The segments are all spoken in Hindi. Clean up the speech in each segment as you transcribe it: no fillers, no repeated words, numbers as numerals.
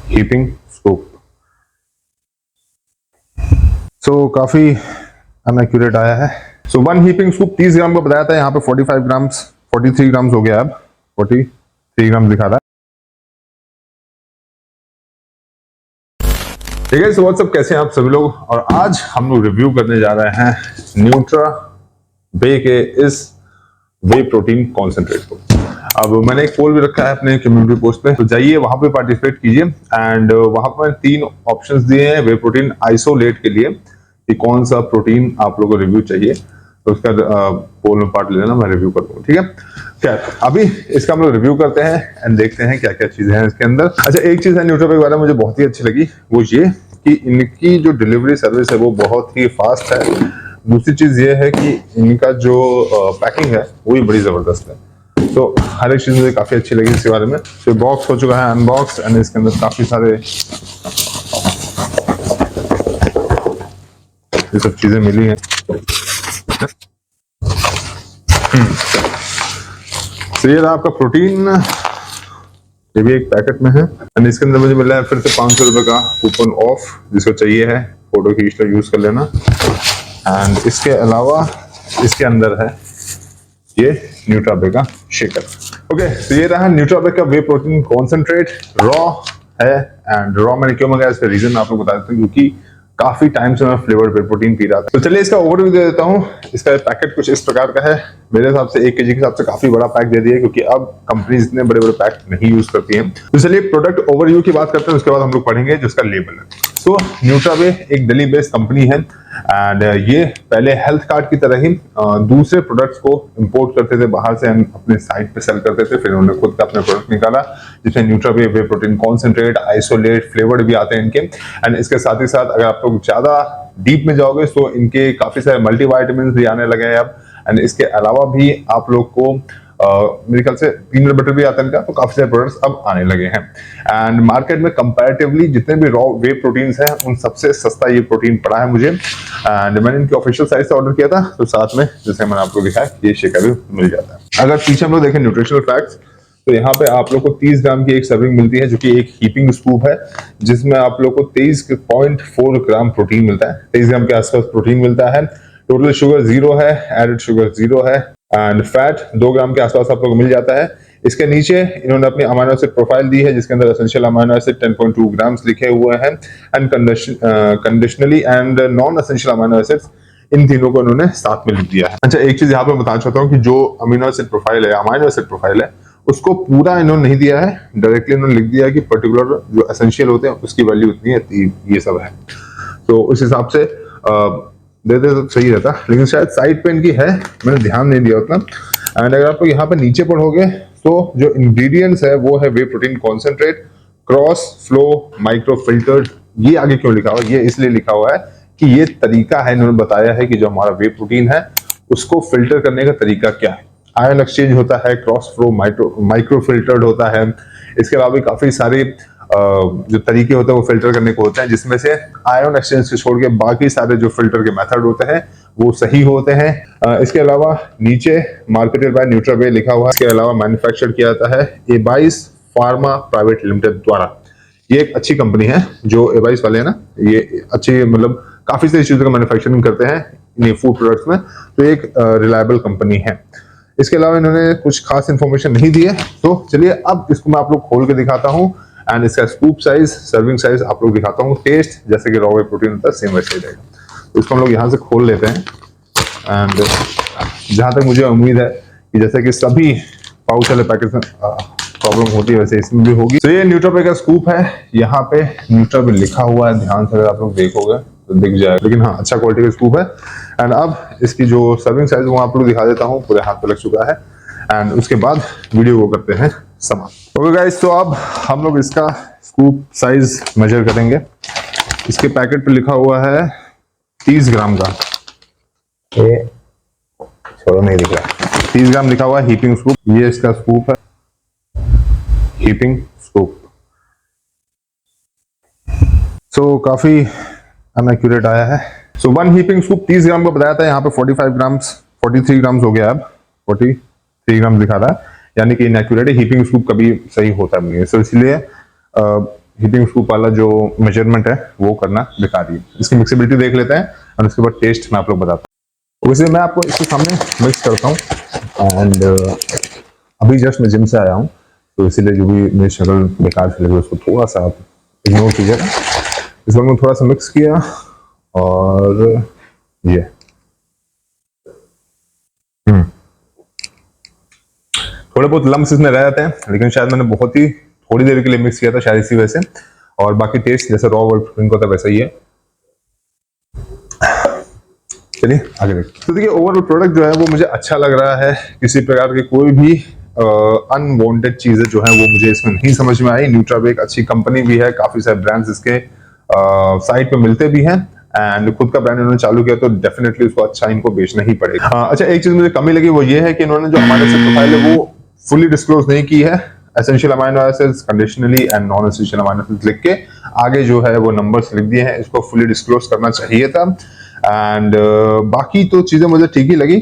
Heaping scoop. सो काफी अनएक्यूरेट आया है। सो 1 हीपिंग स्कूप 30 ग्राम का बताया था, यहाँ पे 45 ग्राम्स 43 ग्राम्स हो गया। अब 43 ग्राम दिखा रहा है। ठीक है, सो व्हाट्सअप, कैसे हैं आप सभी लोग। और आज हम लोग रिव्यू करने जा रहे हैं न्यूट्रा बे के इस वे प्रोटीन कॉन्सेंट्रेट को। अब मैंने एक पोल भी रखा है अपने कम्युनिटी पोस्ट पे, तो जाइए वहां पे पार्टिसिपेट कीजिए। एंड वहां पर 3 ऑप्शंस दिए हैं वे प्रोटीन आइसोलेट के लिए कि कौन सा प्रोटीन आप लोगों को रिव्यू चाहिए, तो उसका पोल में पार्ट ले लेना, मैं रिव्यू कर दूंगा। ठीक है, खैर अभी इसका हम लोग रिव्यू करते हैं एंड देखते हैं क्या क्या चीजें हैं इसके अंदर। अच्छा, एक चीज है न्यूट्रा बे के बारे में मुझे बहुत ही अच्छी लगी, वो ये कि इनकी जो डिलीवरी सर्विस है वो बहुत ही फास्ट है। दूसरी चीज ये है कि इनका जो पैकिंग है वो भी बड़ी जबरदस्त है। तो हर एक चीज मुझे काफी अच्छी लगी इसके बारे में। तो बॉक्स हो चुका है अनबॉक्स एंड इसके अंदर काफी सारे ये सब चीजें मिली हैं। तो ये रहा आपका प्रोटीन, ये भी एक पैकेट में है एंड इसके अंदर मुझे मिला है फिर से 500 रुपए का कूपन ऑफ, जिसको चाहिए है फोटो खींच कर यूज कर लेना। एंड इसके अलावा इसके अंदर है ये न्यूट्रा बे का शेकर। ओके, तो ये रहा न्यूट्रा बे का वे प्रोटीन कॉन्सेंट्रेट, रॉ है। एंड रॉ मैंने क्यों मंगाया इसका रीजन आप लोग बता देता हूँ, क्योंकि काफी टाइम से मैं फ्लेवर्ड वे प्रोटीन पी रहा था। तो चलिए इसका ओवरव्यू दे देता हूँ। इसका पैकेट कुछ इस प्रकार का है। मेरे हिसाब से 1 kg के हिसाब से काफी बड़ा पैक दे दिया, क्योंकि अब कंपनीज इतने बड़े बड़े पैक नहीं यूज करती हैं। तो चलिए प्रोडक्ट ओवरव्यू की बात करते हैं, उसके बाद हम लोग पढ़ेंगे जो इसका लेबल है। तो न्यूट्रा बे एक दिल्ली बेस्ड कंपनी है एंड ये पहले हेल्थ कार्ड की तरह ही दूसरे प्रोडक्ट्स को इंपोर्ट करते थे बाहर से, अपने साइट पे सेल करते थे। फिर उन्होंने खुद का अपना प्रोडक्ट निकाला जिसमें न्यूट्रा बे वे प्रोटीन कॉन्सेंट्रेट, आइसोलेट, फ्लेवर्ड भी आते हैं इनके। एंड इसके साथ ही साथ अगर आप लोग ज्यादा डीप में जाओगे तो इनके काफी सारे मल्टीविटामिन भी आने लगे हैं अब। एंड इसके अलावा भी आप लोग को मेरे ख्याल से पीनट बटर भी आता है इनका, तो काफी सारे प्रोडक्ट्स अब आने लगे हैं। एंड मार्केट में कंपैरेटिवली जितने भी रॉ वे प्रोटीन्स हैं उन सबसे सस्ता ये प्रोटीन पड़ा है मुझे। एंड मैंने इनके ऑफिशियल साइट से ऑर्डर किया था, तो साथ में जैसे मैंने आपको दिखाया ये शेकर भी मिल जाता है। अगर पीछे हम लोग देखें न्यूट्रिशनल फैक्ट्स, तो यहाँ पे आप लोग को 30 ग्राम की एक सर्विंग मिलती है, जो कि एक हीपिंग स्कूप है, जिसमें आप लोग को 23.4 ग्राम प्रोटीन मिलता है। 23 ग्राम के आसपास प्रोटीन मिलता है। टोटल शुगर 0 है, एडेड शुगर 0 है एंड फैट 2 ग्राम के आसपास आप लोग को मिल जाता है। इसके नीचे इन्होंने अपनी अमाइनो एसिड प्रोफाइल दी है, जिसके अंदर एसेंशियल अमाइनो एसिड 10.2 ग्राम्स लिखे हुए हैं and conditionally and non essential amino acids इन तीनों को इन्होंने साथ में लिख दिया है। अच्छा, एक चीज यहाँ पे बताना चाहता हूँ कि जो अमीनो एसिड प्रोफाइल है, अमाइनो एसिड प्रोफाइल है, उसको पूरा इन्होंने नहीं दिया है, डायरेक्टली इन्होंने लिख दिया है कि पर्टिकुलर जो एसेंशियल होते हैं उसकी वैल्यू इतनी है, ये सब है। तो उस हिसाब से दे दे तो सही रहता, लेकिन शायद साइड पे इनकी है, मैंने ध्यान नहीं दिया उतना। एंड अगर आप यहाँ पे नीचे पढ़ोगे तो जो इंग्रेडिएंट्स है वो है whey protein concentrate, cross flow micro filtered. ये आगे क्यों लिखा हुआ है? ये इसलिए लिखा हुआ है कि ये तरीका है, इन्होंने बताया है कि जो हमारा वे प्रोटीन है उसको फिल्टर करने का तरीका क्या है। आयन एक्सचेंज होता है, क्रॉस फ्लो माइक्रो फिल्टर्ड होता है। इसके अलावा भी काफी सारे जो तरीके होते हैं वो फिल्टर करने को होते हैं, जिसमें से आयन एक्सचेंज से छोड़ के बाकी सारे जो फिल्टर के मेथड होते हैं वो सही होते हैं। इसके अलावा नीचे मार्केटेड बाय न्यूट्रा बे लिखा हुआ है। इसके अलावा मैन्युफैक्चर किया जाता है एबाइस फार्मा प्राइवेट लिमिटेड द्वारा। ये एक अच्छी कंपनी है, जो एबाइस वाले हैं ना, ये अच्छी मतलब काफी सारी चीजों का मैन्युफैक्चरिंग करते हैं फूड प्रोडक्ट्स में, तो एक रिलायबल कंपनी है। इसके अलावा इन्होंने कुछ खास इंफॉर्मेशन नहीं दी है। तो चलिए अब इसको मैं आप लोग खोल के दिखाता हूँ एंड इसका स्कूप साइज, सर्विंग साइज आप लोग दिखाता हूँ। टेस्ट जैसे कि रॉ वे प्रोटीन होता है सेम वैसे ही रहेगा। तो इसको हम लोग यहाँ से खोल लेते हैं एंड जहां तक मुझे उम्मीद है कि जैसे कि सभी पाउच वाले पैकेट में प्रॉब्लम होती है वैसे इसमें भी होगी। तो ये न्यूट्रा बे का स्कूप है, यहाँ पे न्यूट्रा बे लिखा हुआ है, ध्यान से अगर आप लोग देखोगे तो दिख जाएगा, लेकिन हाँ अच्छा क्वालिटी का स्कूप है। एंड अब इसकी जो सर्विंग साइज वो आप लोग दिखा देता हूँ, पूरे हाथ पे लग चुका है एंड उसके बाद वीडियो को करते हैं समाप्त। ओके गाइस, तो अब हम लोग इसका स्कूप साइज मेजर करेंगे। इसके पैकेट पे लिखा हुआ है 30 ग्राम का, ये छोड़ो नहीं दिख रहा, 30 ग्राम लिखा हुआ है हीपिंग स्कूप। ये इसका स्कूप है, हीपिंग स्कूप। सो काफी अनएक्यूरेट आया है। सो 1 हीपिंग स्कूप 30 ग्राम का बताया था, यहाँ पे 43 ग्राम्स हो गया। अब 43 ग्राम दिखा रहा है, यानी कि इनएक्यूरेट है। हीपिंग स्कूप कभी सही होता नहीं है, सो इसलिए हीटिंग स्कूप वाला जो मेजरमेंट है वो करना बेकार ही है। इसकी मिक्सिबिलिटी देख लेते हैं और उसके बाद टेस्ट मैं आप लोग बताता हूँ। वैसे मैं आपको इसके सामने मिक्स करता हूँ एंड अभी जस्ट मैं जिम से आया हूँ, तो इसीलिए जो भी मेरी शक्ल बेकार से लगे उसको थोड़ा सा आप इग्नोर कीजिएगा। इस बार मैं थोड़ा सा मिक्स किया और ये थोड़े बहुत लम्स इसमें रह जाते हैं, लेकिन शायद मैंने बहुत ही थोड़ी देर के लिए मिक्स किया था शायद इसी वजह से। और बाकी टेस्ट जैसे रॉ ड्रिंक होता है वैसा ही है। चलिए आगे देखते हैं। तो देखिए ओवरऑल प्रोडक्ट जो है वो मुझे अच्छा लग रहा है। किसी प्रकार की कोई भी अनवांटेड चीजें जो है वो मुझे इसमें नहीं समझ में आई। न्यूट्रावेक अच्छी कंपनी भी है, काफी सारे ब्रांड्स इसके साइट पे मिलते भी हैं एंड खुद का ब्रांड इन्होंने चालू किया तो डेफिनेटली उसको अच्छा इनको बेचना ही पड़ेगा। अच्छा, एक चीज मुझे कमी लगी वो ये है कि इन्होंने जो हमारे से प्रोफाइल है वो फुली डिस्क्लोज नहीं की है। Essential amino acids, conditionally and non essential amino acids लिख के आगे जो है वो नंबर्स लिख दिए हैं। इसको फुली डिस्क्लोज करना चाहिए था। एंड बाकी तो चीजें मुझे ठीक ही लगी।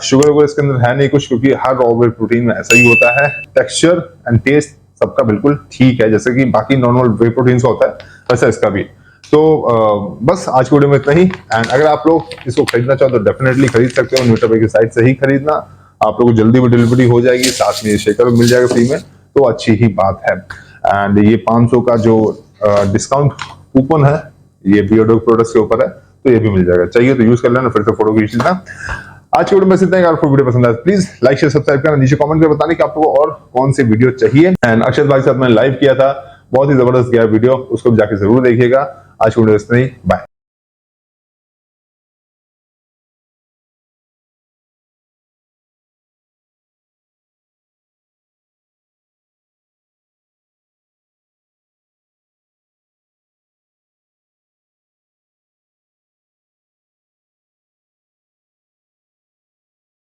शुगर वगैरह इसके अंदर है नहीं कुछ, क्योंकि हर रॉ वेट प्रोटीन में ऐसा ही होता है। टेक्सचर एंड टेस्ट सबका बिल्कुल ठीक है, जैसे कि बाकी नॉर्मल वे प्रोटीन का होता है वैसा इसका भी। तो बस आज की वीडियो में इतना ही। एंड अगर आप लोग इसको खरीदना चाहो तो डेफिनेटली खरीद सकते हो, न्यूट्रावेक की साइट से ही खरीदना। आप लोगों को जल्दी भी डिलीवरी हो जाएगी, साथ में ये शेकर भी मिल जाएगा फ्री में, तो अच्छी ही बात है। एंड ये 500 का जो डिस्काउंट कूपन है ये बियर्डो प्रोडक्ट्स के ऊपर है, तो ये भी मिल जाएगा। चाहिए तो यूज कर लेना, फिर से फोटो खींच लेना। आज की वीडियो में इतना ही। अगर आपको वीडियो पसंद आए प्लीज लाइक शेयर सब्सक्राइब करना, नीचे कमेंट करके बताने कि आपको और कौन सी वीडियो चाहिए। एंड अक्षत भाई के साथ मैंने लाइव किया था, बहुत ही जबरदस्त गया वीडियो, उसको भी जाके जरूर देखिएगा। आज की वीडियो इतना ही, बाय।